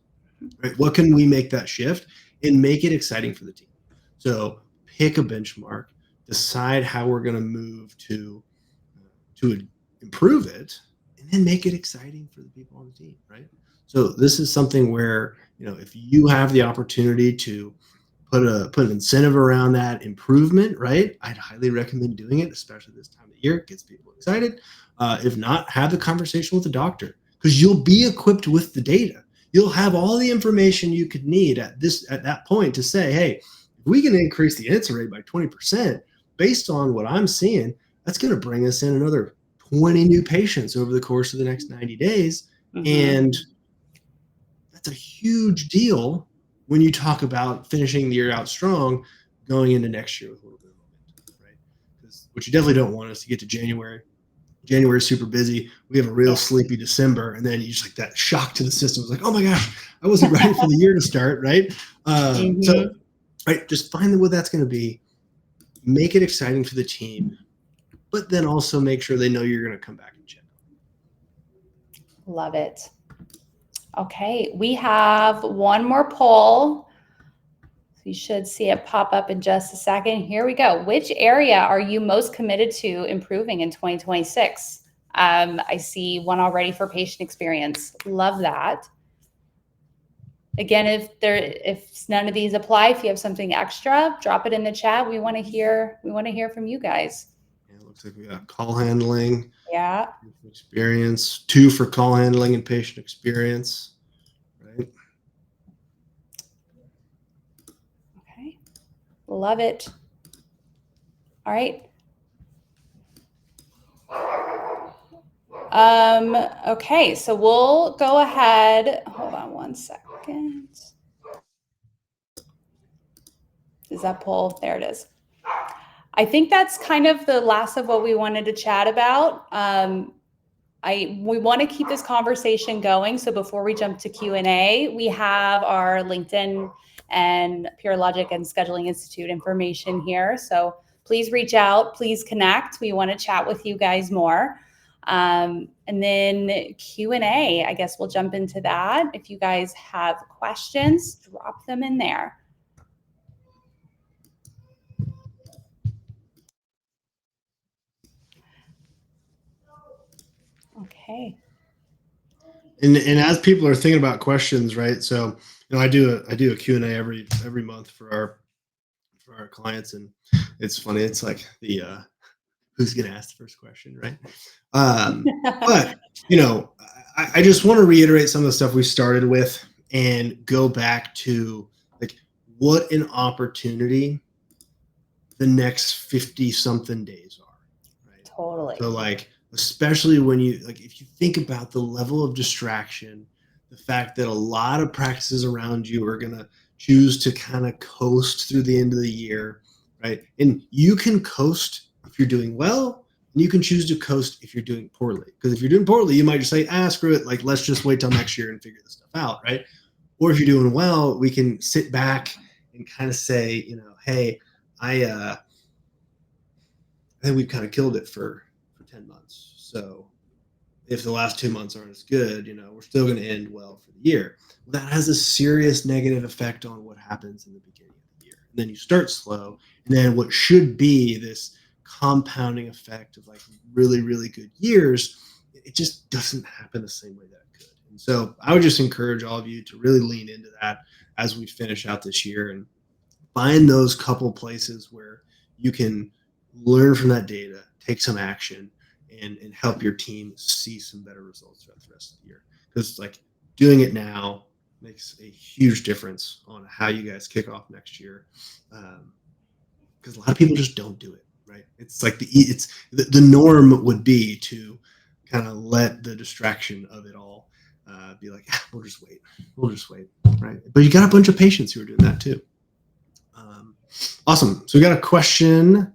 Right? What can we make that shift and make it exciting for the team? So pick a benchmark, decide how we're going to move to improve it, and then make it exciting for the people on the team, right? So this is something where, if you have the opportunity to put an incentive around that improvement, right? I'd highly recommend doing it, especially this time of year. It gets people excited. If not, have the conversation with the doctor, because you'll be equipped with the data. You'll have all the information you could need at that point to say, hey, if we can increase the answer rate by 20%, based on what I'm seeing, that's going to bring us in another 20 new patients over the course of the next 90 days. And that's a huge deal when you talk about finishing the year out strong, going into next year with a little bit of momentum, right? Because what you definitely don't want is to get to January. January's super busy. We have a real sleepy December, and then you just like that shock to the system. It's like, oh my gosh, I wasn't ready for the year to start, right? So, right, just find what that's going to be, make it exciting for the team, but then also make sure they know you're going to come back and check. Love it. Okay, we have one more poll. You should see it pop up in just a second. Here we go. Which area are you most committed to improving in 2026? I see one already for patient experience. Love that. Again, if none of these apply, if you have something extra, drop it in the chat. We want to hear from you guys. Yeah, it looks like we got call handling. Yeah. Experience, 2 for call handling and patient experience, right? Okay. Love it. All right. Okay, so we'll go ahead. Hold on one second. Is that poll? There it is. I think that's kind of the last of what we wanted to chat about. We want to keep this conversation going. So before we jump to Q&A, we have our LinkedIn and Peerlogic and Scheduling Institute information here. So please reach out, please connect. We want to chat with you guys more. And then Q&A, I guess we'll jump into that. If you guys have questions, drop them in there. Okay. And as people are thinking about questions, right? So, I do a Q&A every month for our clients, and it's funny. It's like the who's going to ask the first question, right? But, you know, I just want to reiterate some of the stuff we started with and go back to like what an opportunity the next 50 something days are, right? Totally. So like, especially when you like, if you think about the level of distraction, the fact that a lot of practices around you are going to choose to kind of coast through the end of the year, right? And you can coast if you're doing well, and you can choose to coast if you're doing poorly. Because if you're doing poorly, you might just say, screw it, like let's just wait till next year and figure this stuff out, right? Or if you're doing well, we can sit back and kind of say, you know, hey, I think we've kind of killed it for 10 months. So if the last 2 months aren't as good, you know, we're still going to end well for the year. Well, that has a serious negative effect on what happens in the beginning of the year. And then you start slow, and then what should be this compounding effect of like really, really good years, it just doesn't happen the same way that it could. And so I would just encourage all of you to really lean into that as we finish out this year and find those couple places where you can learn from that data, take some action, and help your team see some better results throughout the rest of the year. Because like doing it now makes a huge difference on how you guys kick off next year. Because a lot of people just don't do it, right? It's like the norm would be to kind of let the distraction of it all be like, we'll just wait, right? But you got a bunch of patients who are doing that too. Awesome. So we got a question.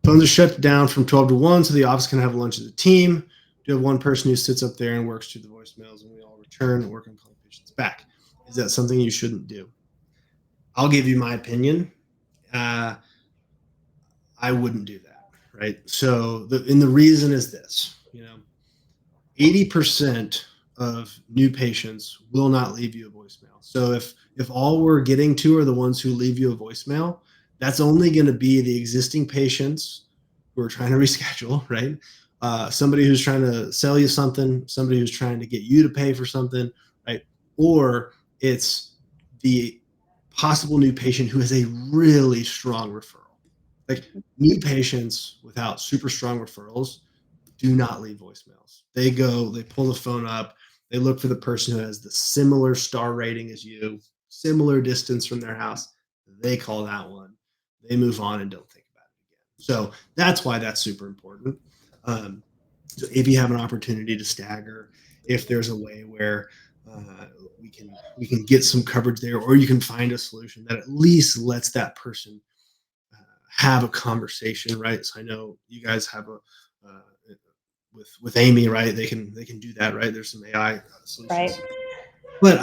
Phones are shut down from 12 to 1, so the office can have lunch as a team. Do you have one person who sits up there and works through the voicemails, and we all return and work on calling patients back? Is that something you shouldn't do? I'll give you my opinion. I wouldn't do that, right? So the reason is this, 80% of new patients will not leave you a voicemail. So if all we're getting to are the ones who leave you a voicemail, that's only going to be the existing patients who are trying to reschedule, right? Somebody who's trying to sell you something, somebody who's trying to get you to pay for something, right? Or it's the possible new patient who has a really strong referral. Like new patients without super strong referrals do not leave voicemails. They pull the phone up, they look for the person who has the similar star rating as you, similar distance from their house. They call that one. They move on and don't think about it again. So that's why that's super important. So if you have an opportunity to stagger, if there's a way where we can get some coverage there, or you can find a solution that at least lets that person have a conversation, right? So I know you guys have with Amy, right? They can do that, right? There's some AI solutions, right? But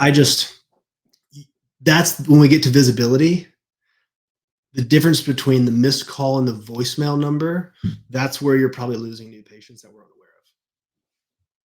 that's when we get to visibility. The difference between the missed call and the voicemail number, that's where you're probably losing new patients that we're unaware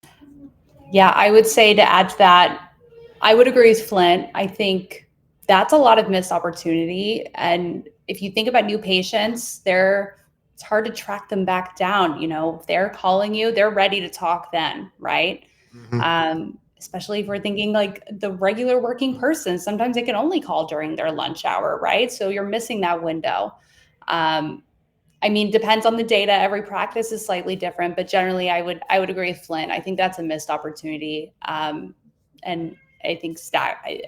of. Yeah, I would say to add to that, I would agree with Flint. I think that's a lot of missed opportunity. And if you think about new patients, it's hard to track them back down. If they're calling you, they're ready to talk then, right? Mm-hmm. Especially if we're thinking like the regular working person, sometimes they can only call during their lunch hour, right? So you're missing that window. Depends on the data. Every practice is slightly different, but generally I would agree with Flint. I think that's a missed opportunity. And I think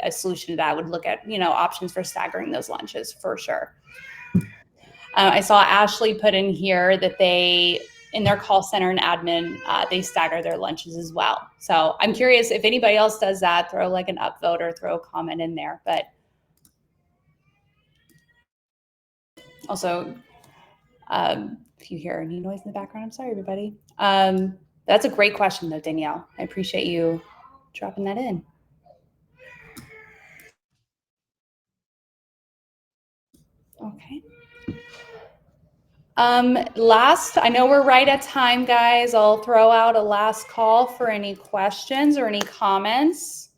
a solution to that would look at, options for staggering those lunches for sure. I saw Ashley put in here that in their call center and admin, they stagger their lunches as well. So I'm curious if anybody else does that, throw like an upvote or throw a comment in there. But also, if you hear any noise in the background, I'm sorry, everybody. That's a great question though, Danielle. I appreciate you dropping that in. Okay. I know we're right at time, guys. I'll throw out a last call for any questions or any comments.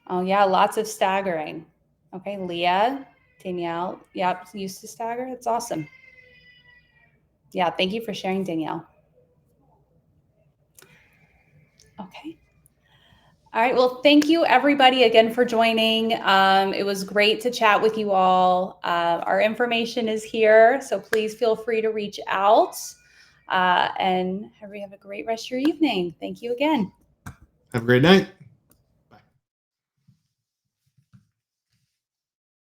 Oh yeah, lots of staggering. Okay, Leah, Danielle, yep, used to stagger. That's awesome. Yeah, thank you for sharing, Danielle. Okay. All right. Well, thank you everybody again for joining. It was great to chat with you all. Our information is here, so please feel free to reach out. And everybody have a great rest of your evening. Thank you again. Have a great night.